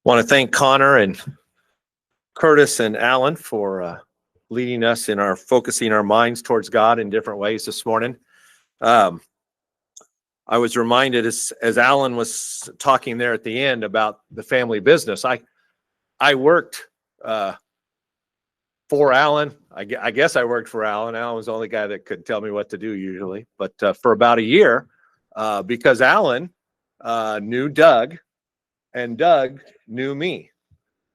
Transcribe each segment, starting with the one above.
Want to thank Connor and Curtis and Alan for leading us in our focusing our minds towards God in different ways this morning. I was reminded as Alan was talking there at the end about the family business. I worked for Alan. I guess I worked for Alan. Alan was the only guy that could tell me what to do usually. But for about a year, because Alan knew Doug, and Doug knew me.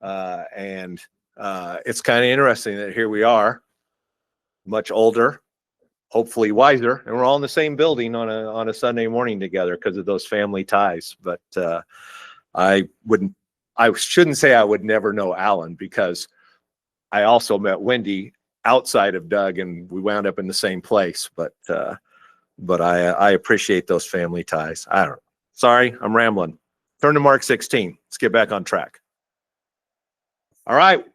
And it's kind of interesting that here we are, much older, hopefully wiser, and we're all in the same building on a Sunday morning together because of those family ties. But I shouldn't say I would never know Alan, because I also met Wendy outside of Doug, and we wound up in the same place. But I appreciate those family ties. I don't know. Sorry, I'm rambling. Turn to Mark 16. Let's get back on track. All right.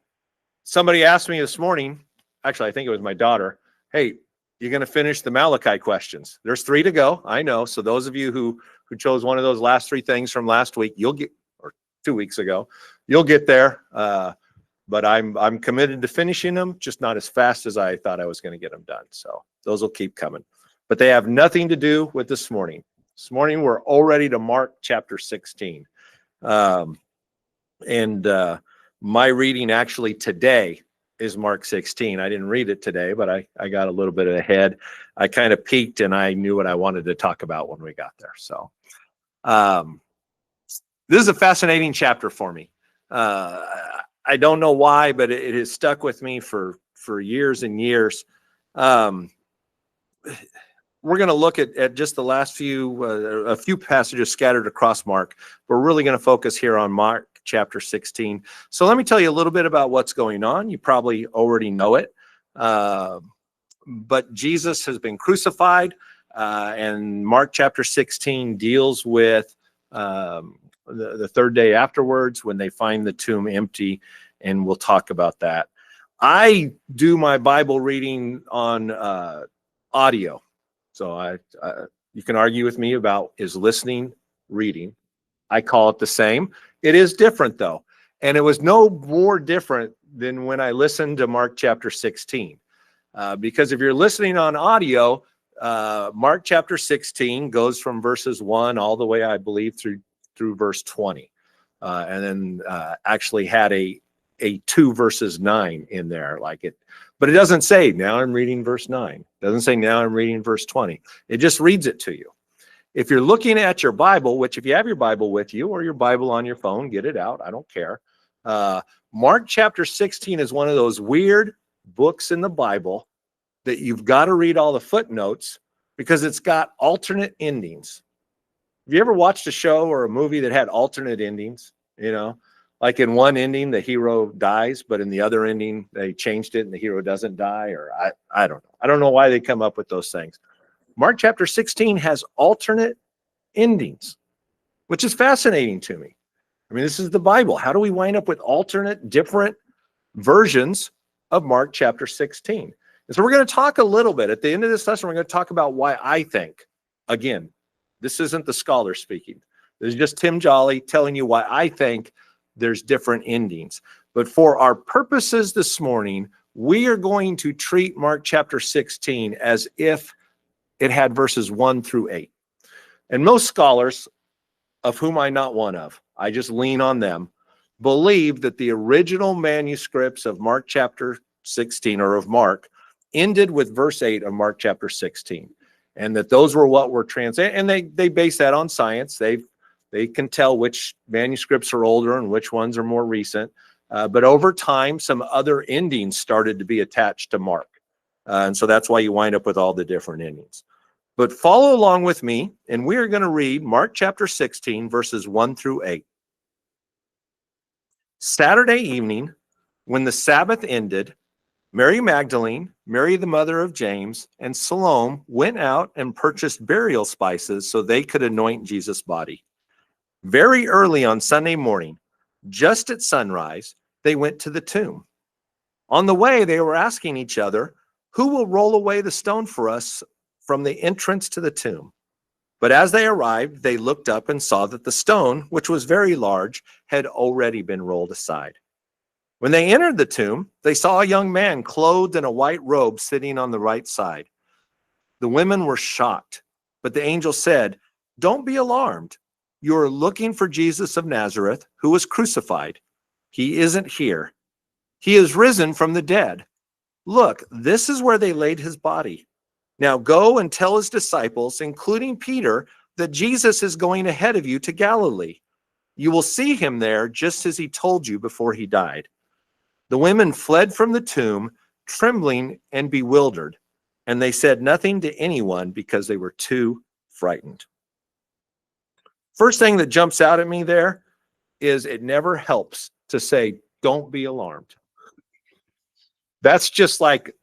Somebody asked me this morning, actually, I think it was my daughter, hey, you're going to finish the Malachi questions. There's 3 to go. I know. So those of you who chose one of those last 3 things from last week, you'll get, or 2 weeks ago, you'll get there. But I'm committed to finishing them, just not as fast as I thought I was going to get them done. So those will keep coming. But they have nothing to do with this morning. This morning, we're already to Mark chapter 16. My reading actually today is Mark 16. I didn't read it today, but I got a little bit ahead. I kind of peeked, and I knew what I wanted to talk about when we got there. So this is a fascinating chapter for me. I don't know why, but it has stuck with me for years and years. We're going to look at just the last a few passages scattered across Mark. We're really going to focus here on Mark chapter 16. So let me tell you a little bit about what's going on. You probably already know it. But Jesus has been crucified, and Mark chapter 16 deals with the third day afterwards when they find the tomb empty, and we'll talk about that. I do my Bible reading on audio. So you can argue with me about is listening reading. I call it the same. It is different though. And it was no more different than when I listened to Mark chapter 16. Because if you're listening on audio, Mark chapter 16 goes from verses 1 all the way, I believe, through verse 20. And then actually had a 2 verses 9 in there, like it. But it doesn't say, now I'm reading verse 9. It doesn't say, now I'm reading verse 20. It just reads it to you. If you're looking at your Bible, which if you have your Bible with you or your Bible on your phone, get it out. I don't care. Mark chapter 16 is one of those weird books in the Bible that you've got to read all the footnotes because it's got alternate endings. Have you ever watched a show or a movie that had alternate endings? You know, like in one ending, the hero dies, but in the other ending, they changed it and the hero doesn't die, or I don't know. I don't know why they come up with those things. Mark chapter 16 has alternate endings, which is fascinating to me. I mean, this is the Bible. How do we wind up with alternate, different versions of Mark chapter 16? And so we're going to talk a little bit. At the end of this lesson, we're going to talk about why I think, again, this isn't the scholar speaking. This is just Tim Jolly telling you why I think there's different endings. But for our purposes this morning, we are going to treat Mark chapter 16 as if it had verses 1 through 8. And most scholars, of whom I'm not one of, I just lean on them, believe that the original manuscripts of Mark chapter 16, or of Mark, ended with verse 8 of Mark chapter 16. And that those were what were translated. And they base that on science. They can tell which manuscripts are older and which ones are more recent. But over time, some other endings started to be attached to Mark. And so that's why you wind up with all the different endings. But follow along with me, and we are going to read Mark chapter 16, verses 1 through 8. Saturday evening, when the Sabbath ended, Mary Magdalene, Mary the mother of James, and Salome went out and purchased burial spices so they could anoint Jesus' body. Very early on Sunday morning, just at sunrise, they went to the tomb. On the way, they were asking each other, "Who will roll away the stone for us from the entrance to the tomb. But as they arrived, they looked up and saw that the stone, which was very large, had already been rolled aside. When they entered the tomb, they saw a young man clothed in a white robe sitting on the right side. The women were shocked, but the angel said, "Don't be alarmed. You are looking for Jesus of Nazareth, who was crucified. He isn't here. He is risen from the dead. Look, this is where they laid his body. Now go and tell his disciples, including Peter, that Jesus is going ahead of you to Galilee. You will see him there just as he told you before he died." The women fled from the tomb, trembling and bewildered, and they said nothing to anyone because they were too frightened. First thing that jumps out at me there is it never helps to say, "Don't be alarmed." That's just like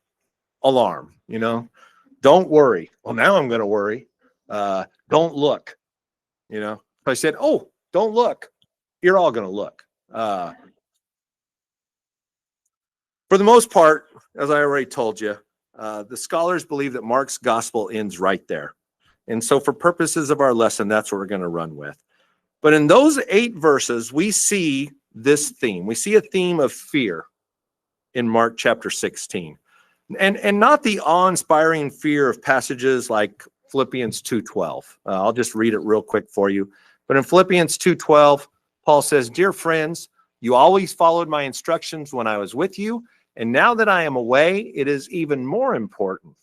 alarm, you know? Don't worry. Well, now I'm going to worry. Don't look, you know? If I said, "Oh, don't look," you're all going to look. For the most part, as I already told you, the scholars believe that Mark's gospel ends right there. And so for purposes of our lesson, that's what we're going to run with. But in those 8 verses, we see this theme. We see a theme of fear in Mark chapter 16. And not the awe-inspiring fear of passages like Philippians 2:12. I'll just read it real quick for you. But in Philippians 2:12, Paul says, "Dear friends, you always followed my instructions when I was with you, and now that I am away, it is even more important.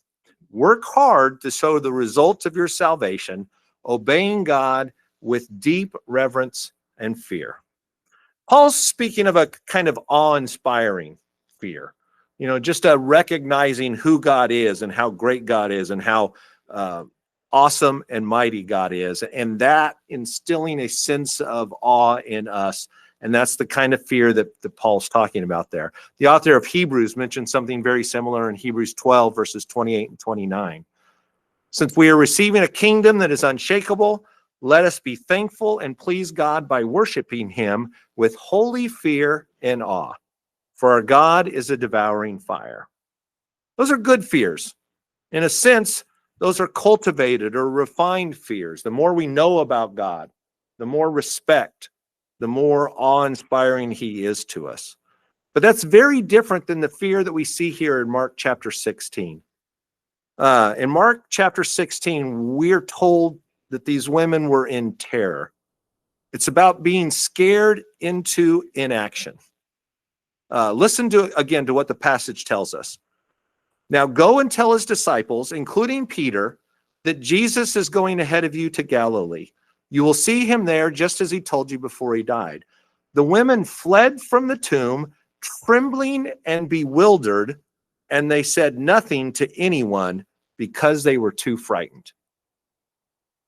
Work hard to show the results of your salvation, obeying God with deep reverence and fear." Paul's speaking of a kind of awe-inspiring fear. You know, just a recognizing who God is and how great God is and how awesome and mighty God is, and that instilling a sense of awe in us. And that's the kind of fear that Paul's talking about there. The author of Hebrews mentioned something very similar in Hebrews 12, verses 28 and 29. "Since we are receiving a kingdom that is unshakable, let us be thankful and please God by worshiping him with holy fear and awe. For our God is a devouring fire." Those are good fears. In a sense, those are cultivated or refined fears. The more we know about God, the more respect, the more awe-inspiring he is to us. But that's very different than the fear that we see here in Mark chapter 16. In Mark chapter 16, we're told that these women were in terror. It's about being scared into inaction. Listen again to what the passage tells us. "Now go and tell his disciples, including Peter, that Jesus is going ahead of you to Galilee. You will see him there just as he told you before he died." The women fled from the tomb, trembling and bewildered, and they said nothing to anyone because they were too frightened.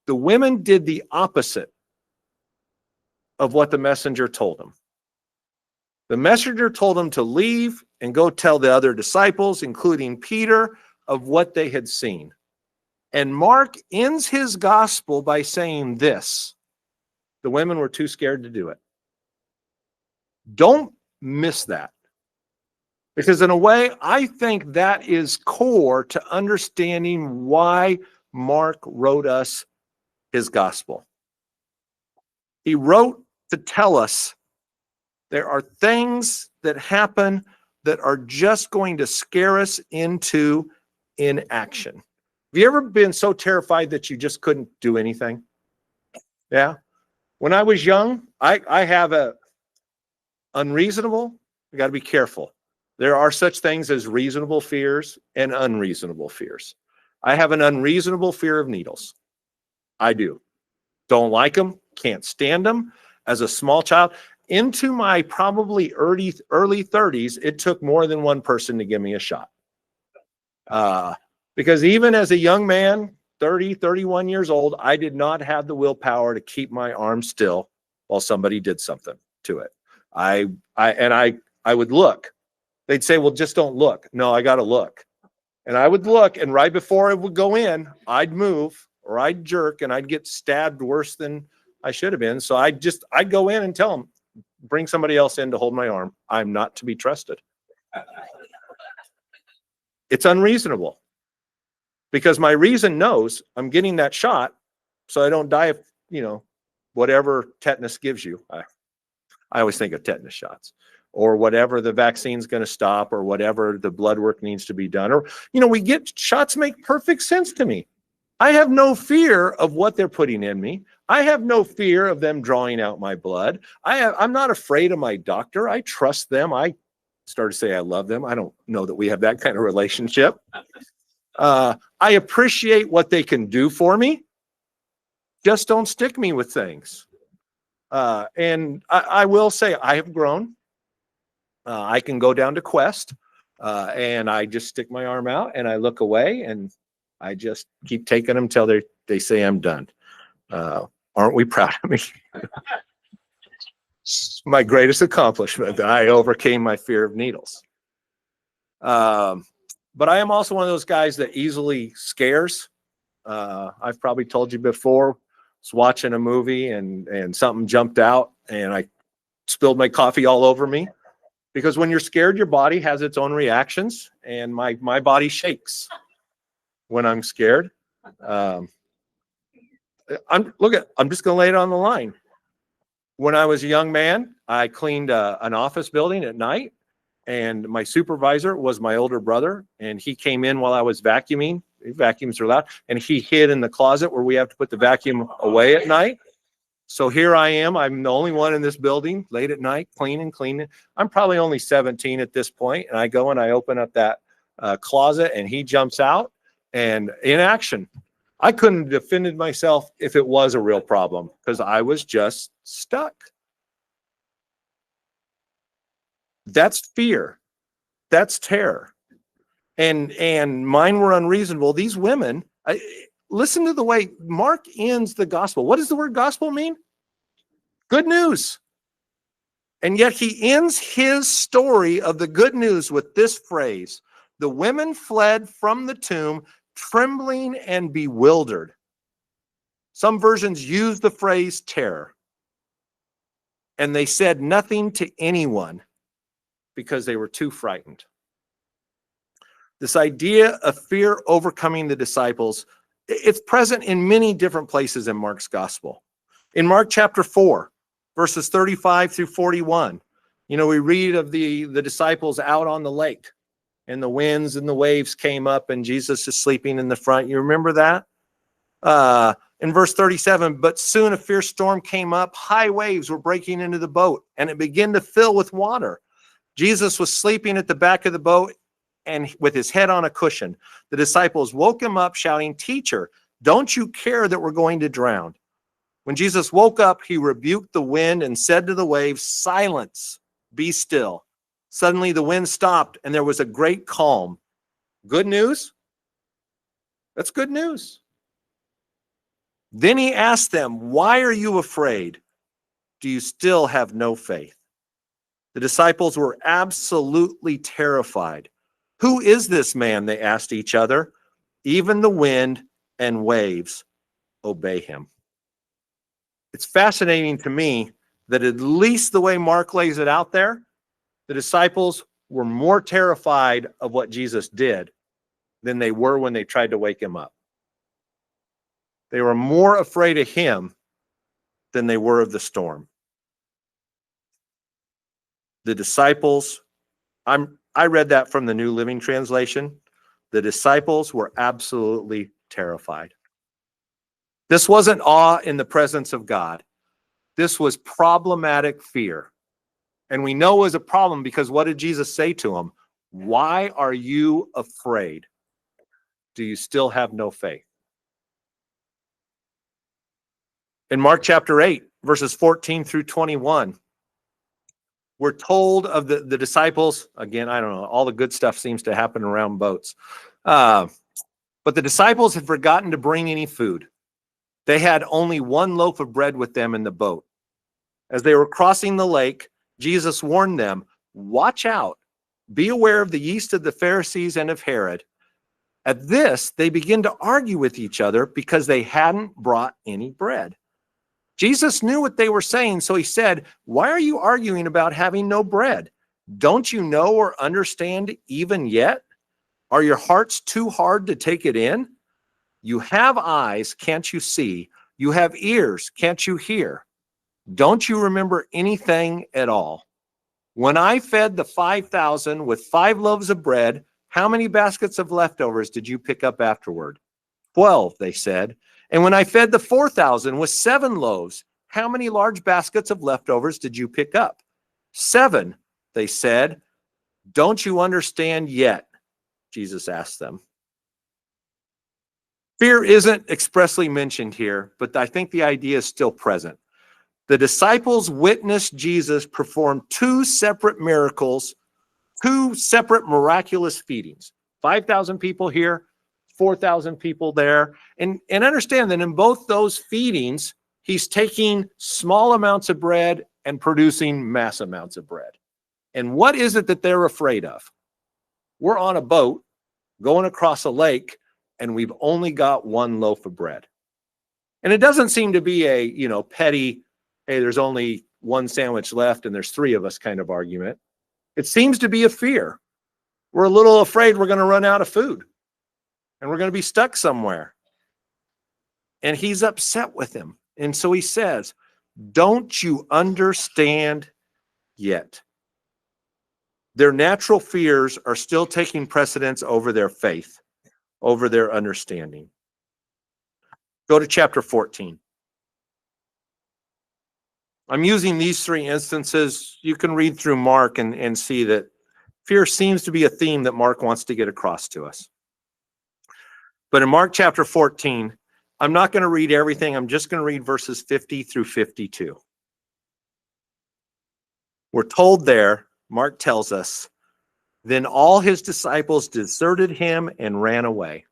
The women did the opposite of what the messenger told them. The messenger told them to leave and go tell the other disciples, including Peter, of what they had seen. And Mark ends his gospel by saying this: the women were too scared to do it. Don't miss that. Because in a way, I think that is core to understanding why Mark wrote us his gospel. He wrote to tell us there are things that happen that are just going to scare us into inaction. Have you ever been so terrified that you just couldn't do anything? Yeah. When I was young, I have a unreasonable, you got to be careful. There are such things as reasonable fears and unreasonable fears. I have an unreasonable fear of needles. I do. Don't like them, can't stand them. As a small child, into my probably early 30s, it took more than one person to give me a shot. Because even as a young man, 30, 31 years old, I did not have the willpower to keep my arm still while somebody did something to it. I would look. They'd say, "Well, just don't look." No, I got to look. And I would look, and right before it would go in, I'd move or I'd jerk, and I'd get stabbed worse than I should have been. So I'd go in and tell them, "Bring somebody else in to hold my arm. I'm not to be trusted." It's unreasonable. because my reason knows I'm getting that shot so I don't die of, whatever tetanus gives you. I always think of tetanus shots, or whatever the vaccine's going to stop, or whatever the blood work needs to be done. Or, we get shots make perfect sense to me. I have no fear of what they're putting in me. I have no fear of them drawing out my blood. I'm not afraid of my doctor. I trust them. I start to say I love them. I don't know that we have that kind of relationship. I appreciate what they can do for me. Just don't stick me with things. And I will say I have grown. I can go down to Quest, and I just stick my arm out and I look away, and I just keep taking them till they say I'm done. Aren't we proud of me? My greatest accomplishment. I overcame my fear of needles. But I am also one of those guys that easily scares. I've probably told you before, I was watching a movie and something jumped out and I spilled my coffee all over me. Because when you're scared, your body has its own reactions, and my body shakes when I'm scared. I'm just going to lay it on the line. When I was a young man, I cleaned an office building at night, and my supervisor was my older brother, and he came in while I was vacuuming. Vacuums are loud, and he hid in the closet where we have to put the vacuum away at night. So here I am. I'm the only one in this building late at night, cleaning. I'm probably only 17 at this point, and I go and I open up that closet, and he jumps out and in action. I couldn't have defended myself if it was a real problem, because I was just stuck. That's fear. That's terror. And mine were unreasonable. These women, listen to the way Mark ends the gospel. What does the word gospel mean? Good news. And yet he ends his story of the good news with this phrase: the women fled from the tomb, trembling and bewildered. Some versions use the phrase terror. And they said nothing to anyone because they were too frightened. This idea of fear overcoming the disciples, it's present in many different places in Mark's gospel. In Mark chapter 4, verses 35 through 41, we read of the disciples out on the lake, and the winds and the waves came up, and Jesus is sleeping in the front. You remember that? In verse 37, but soon a fierce storm came up, high waves were breaking into the boat, and it began to fill with water. Jesus was sleeping at the back of the boat, and with his head on a cushion. The disciples woke him up, shouting, "Teacher, don't you care that we're going to drown?" When Jesus woke up, he rebuked the wind and said to the waves, "Silence, be still." Suddenly the wind stopped, and there was a great calm. Good news? That's good news. Then he asked them, "Why are you afraid? Do you still have no faith?" The disciples were absolutely terrified. "Who is this man?" they asked each other. "Even the wind and waves obey him." It's fascinating to me that at least the way Mark lays it out there, the disciples were more terrified of what Jesus did than they were when they tried to wake him up. They were more afraid of him than they were of the storm. The disciples, I read that from the New Living Translation. The disciples were absolutely terrified. This wasn't awe in the presence of God. This was problematic fear. And we know it was a problem because what did Jesus say to them? "Why are you afraid? Do you still have no faith?" In Mark chapter 8, verses 14 through 21, we're told of the disciples. Again, I don't know, all the good stuff seems to happen around boats. But the disciples had forgotten to bring any food. They had only one loaf of bread with them in the boat. As they were crossing the lake, Jesus warned them, "Watch out, be aware of the yeast of the Pharisees and of Herod." At this, they began to argue with each other because they hadn't brought any bread. Jesus knew what they were saying, so he said, "Why are you arguing about having no bread? Don't you know or understand even yet? Are your hearts too hard to take it in? You have eyes, can't you see? You have ears, can't you hear? Don't you remember anything at all? When I fed the 5,000 with 5 loaves of bread, how many baskets of leftovers did you pick up afterward? 12, they said. And when I fed the 4,000 with 7 loaves, how many large baskets of leftovers did you pick up? 7, they said. Don't you understand yet? Jesus asked them. Fear isn't expressly mentioned here, but I think the idea is still present. The disciples witnessed Jesus perform 2 separate miracles, 2 separate miraculous feedings. 5,000 people here, 4,000 people there. And understand that in both those feedings, he's taking small amounts of bread and producing mass amounts of bread. And what is it that they're afraid of? We're on a boat going across a lake, and we've only got 1 loaf of bread. And it doesn't seem to be a, petty, hey, there's only 1 sandwich left and there's 3 of us kind of argument. It seems to be a fear. We're a little afraid we're going to run out of food and we're going to be stuck somewhere. And he's upset with him. And so he says, don't you understand yet? Their natural fears are still taking precedence over their faith, over their understanding. Go to chapter 14. I'm using these 3 instances. You can read through Mark and see that fear seems to be a theme that Mark wants to get across to us. But in Mark chapter 14, I'm not going to read everything. I'm just going to read verses 50 through 52. We're told there, Mark tells us, then all his disciples deserted him and ran away.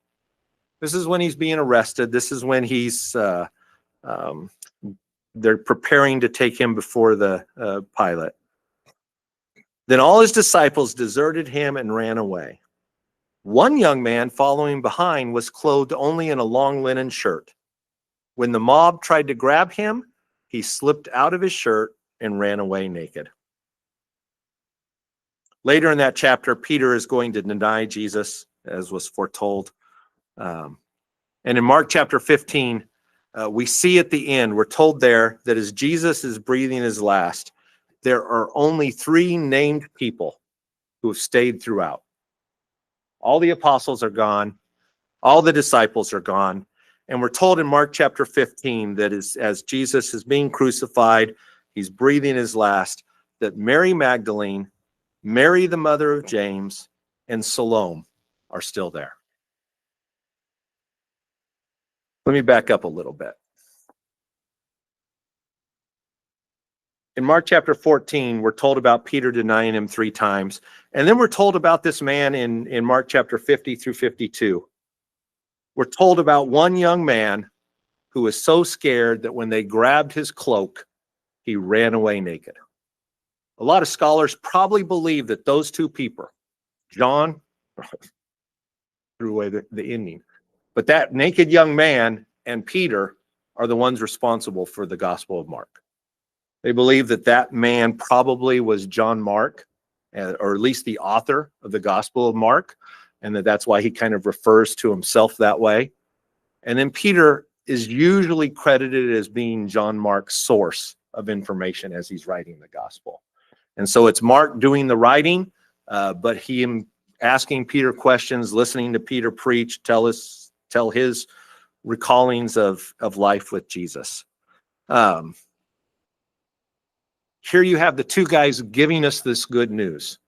This is when he's being arrested. This is when they're preparing to take him before the Pilate. Then all his disciples deserted him and ran away. One young man following behind was clothed only in a long linen shirt. When the mob tried to grab him, he slipped out of his shirt and ran away naked. Later in that chapter, Peter is going to deny Jesus, as was foretold. And in Mark chapter 15, we see at the end, we're told there that as Jesus is breathing his last, there are only 3 named people who have stayed throughout. All the apostles are gone. All the disciples are gone. And we're told in Mark chapter 15 that as Jesus is being crucified, he's breathing his last, that Mary Magdalene, Mary, the mother of James, and Salome are still there. Let me back up a little bit. In Mark chapter 14, we're told about Peter denying him 3 times. And then we're told about this man in Mark chapter 50 through 52. We're told about one young man who was so scared that when they grabbed his cloak, he ran away naked. A lot of scholars probably believe that those 2 people, John, threw away the ending, but that naked young man and Peter are the ones responsible for the Gospel of Mark. They believe that that man probably was John Mark, or at least the author of the Gospel of Mark, and that's why he kind of refers to himself that way. And then Peter is usually credited as being John Mark's source of information as he's writing the Gospel. And so it's Mark doing the writing, but him asking Peter questions, listening to Peter preach, tell his recallings of life with Jesus. Here you have the 2 guys giving us this good news.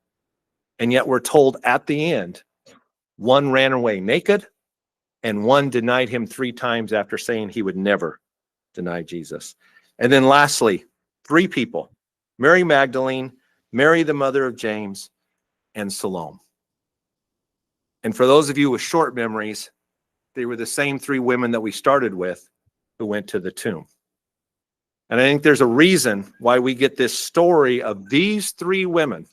And yet we're told at the end, one ran away naked and one denied him 3 times after saying he would never deny Jesus. And then lastly, 3 people, Mary Magdalene, Mary, the mother of James, and Salome. And for those of you with short memories, they were the same 3 women that we started with who went to the tomb. And I think there's a reason why we get this story of these 3 women,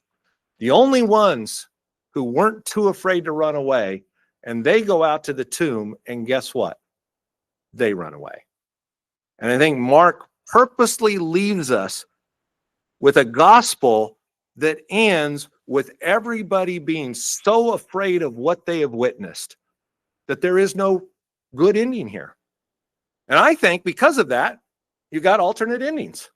the only ones who weren't too afraid to run away, and they go out to the tomb, and guess what? They run away. And I think Mark purposely leaves us with a gospel that ends with everybody being so afraid of what they have witnessed that there is no good ending here. And I think because of that, you got alternate endings.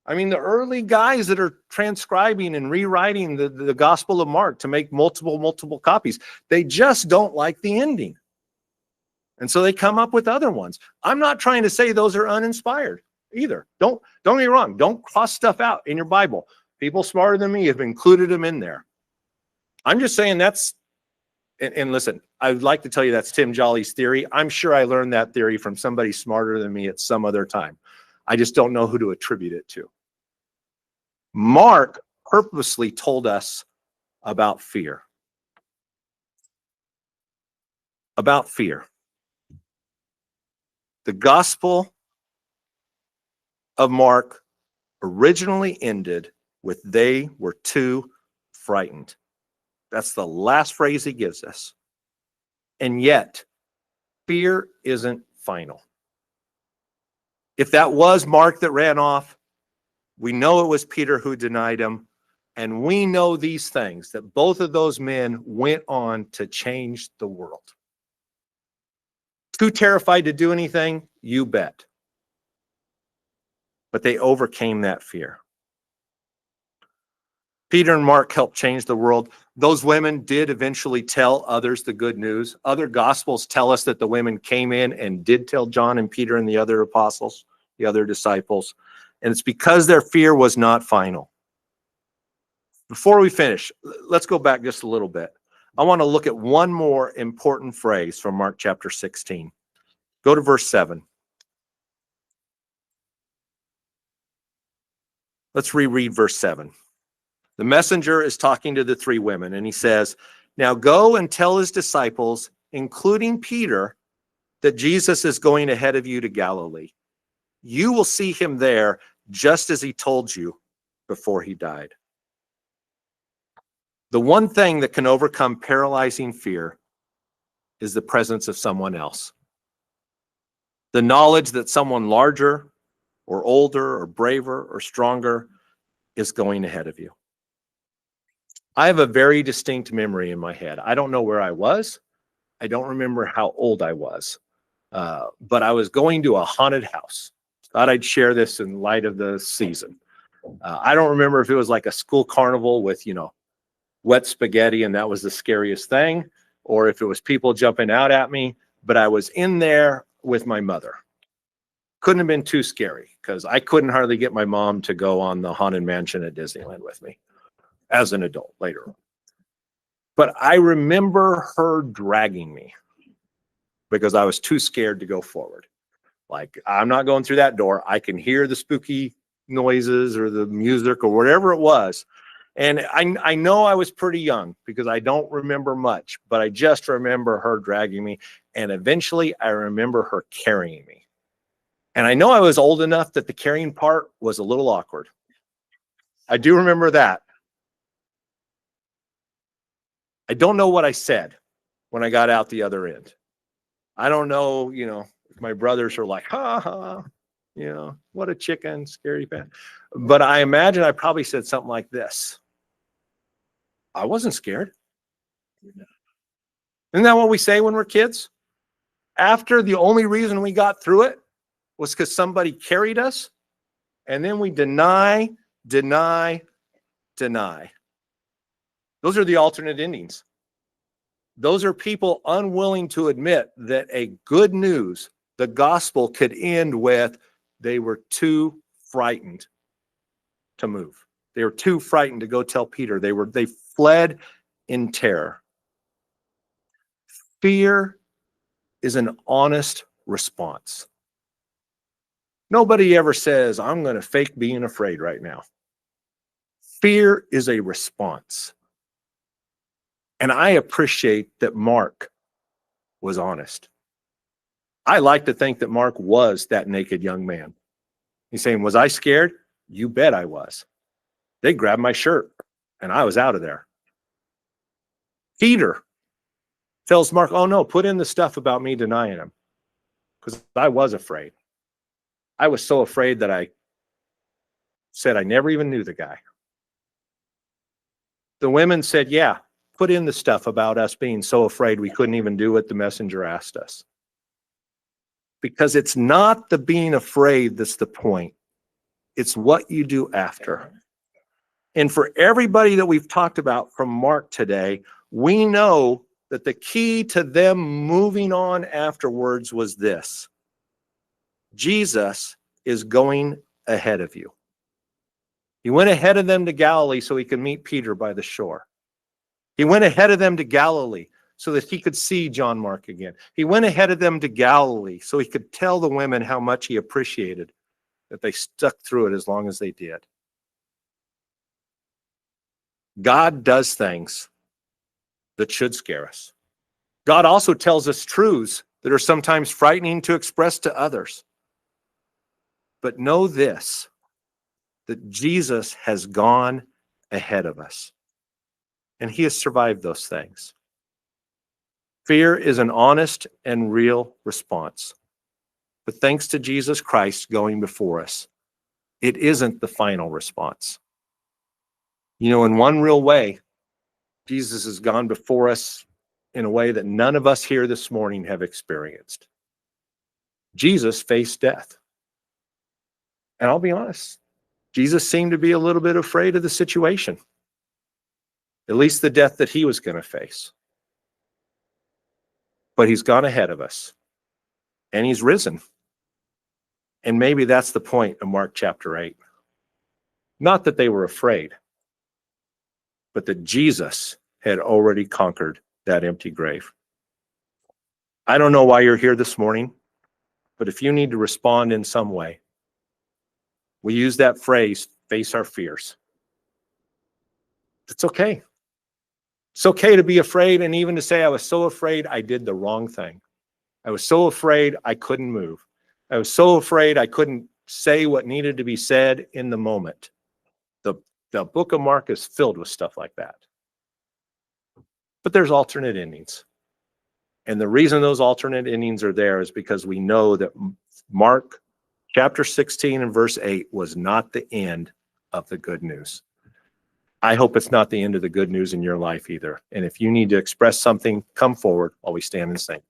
I mean, the early guys that are transcribing and rewriting the Gospel of Mark to make multiple copies, they just don't like the ending. And so they come up with other ones. I'm not trying to say those are uninspired either. Don't get me wrong. Don't cross stuff out in your Bible. People smarter than me have included them in there. I'm just saying that's, and listen, I'd like to tell you that's Tim Jolly's theory. I'm sure I learned that theory from somebody smarter than me at some other time. I just don't know who to attribute it to. Mark purposely told us about fear. About fear. The Gospel of Mark originally ended with they were too frightened. That's the last phrase he gives us. And yet, fear isn't final. If that was Mark that ran off, we know it was Peter who denied him. And we know these things, that both of those men went on to change the world. Too terrified to do anything? You bet. But they overcame that fear. Peter and Mark helped change the world. Those women did eventually tell others the good news. Other gospels tell us that the women came in and did tell John and Peter and the other apostles, the other disciples. And it's because their fear was not final. Before we finish, let's go back just a little bit. I want to look at one more important phrase from Mark chapter 16. Go to verse 7. Let's reread verse 7. The messenger is talking to the three women, and he says, "Now go and tell his disciples, including Peter, that Jesus is going ahead of you to Galilee. You will see him there, just as he told you before he died." The one thing that can overcome paralyzing fear is the presence of someone else. The knowledge that someone larger or older or braver or stronger is going ahead of you. I have a very distinct memory in my head. I don't know where I was. I don't remember how old I was. But I was going to a haunted house. Thought I'd share this in light of the season. I don't remember if it was like a school carnival with, wet spaghetti and that was the scariest thing, or if it was people jumping out at me, but I was in there with my mother. Couldn't have been too scary because I couldn't hardly get my mom to go on the Haunted Mansion at Disneyland with me as an adult later on. But I remember her dragging me because I was too scared to go forward. Like, I'm not going through that door. I can hear the spooky noises or the music or whatever it was. And I know I was pretty young because I don't remember much, but I just remember her dragging me. And eventually I remember her carrying me. And I know I was old enough that the carrying part was a little awkward. I do remember that. I don't know what I said when I got out the other end. I don't know, if my brothers are like, ha ha, what a chicken, scary fan. But I imagine I probably said something like this. I wasn't scared. Isn't that what we say when we're kids? After the only reason we got through it was because somebody carried us, and then we deny. Those are the alternate endings. Those are people unwilling to admit that a good news, the gospel, could end with they were too frightened to move. They were too frightened to go tell Peter. They fled in terror. Fear is an honest response. Nobody ever says, I'm going to fake being afraid right now. Fear is a response. And I appreciate that Mark was honest. I like to think that Mark was that naked young man. He's saying, was I scared? You bet I was. They grabbed my shirt and I was out of there. Peter tells Mark, oh no, put in the stuff about me denying him. Because I was afraid. I was so afraid that I said I never even knew the guy. The women said, yeah, put in the stuff about us being so afraid we couldn't even do what the messenger asked us. because it's not the being afraid that's the point. It's what you do after. And for everybody that we've talked about from Mark today, we know that the key to them moving on afterwards was this: Jesus is going ahead of you. He went ahead of them to Galilee so he could meet Peter by the shore. He went ahead of them to Galilee so that he could see John Mark again. He went ahead of them to Galilee so he could tell the women how much he appreciated that they stuck through it as long as they did. God does things that should scare us. God also tells us truths that are sometimes frightening to express to others. But know this, that Jesus has gone ahead of us, and he has survived those things. Fear is an honest and real response. But thanks to Jesus Christ going before us, it isn't the final response. You know, in one real way, Jesus has gone before us in a way that none of us here this morning have experienced. Jesus faced death. And I'll be honest, Jesus seemed to be a little bit afraid of the situation, at least the death that he was going to face. But he's gone ahead of us, and he's risen. And maybe that's the point of Mark chapter 8. Not that they were afraid, but that Jesus had already conquered that empty grave. I don't know why you're here this morning, but if you need to respond in some way, we use that phrase, face our fears. It's okay. It's okay to be afraid, and even to say, I was so afraid I did the wrong thing. I was so afraid I couldn't move. I was so afraid I couldn't say what needed to be said in the moment. The book of Mark is filled with stuff like that. But there's alternate endings. And the reason those alternate endings are there is because we know that Mark chapter 16 and verse 8 was not the end of the good news. I hope it's not the end of the good news in your life either. And if you need to express something, come forward while we stand and sing.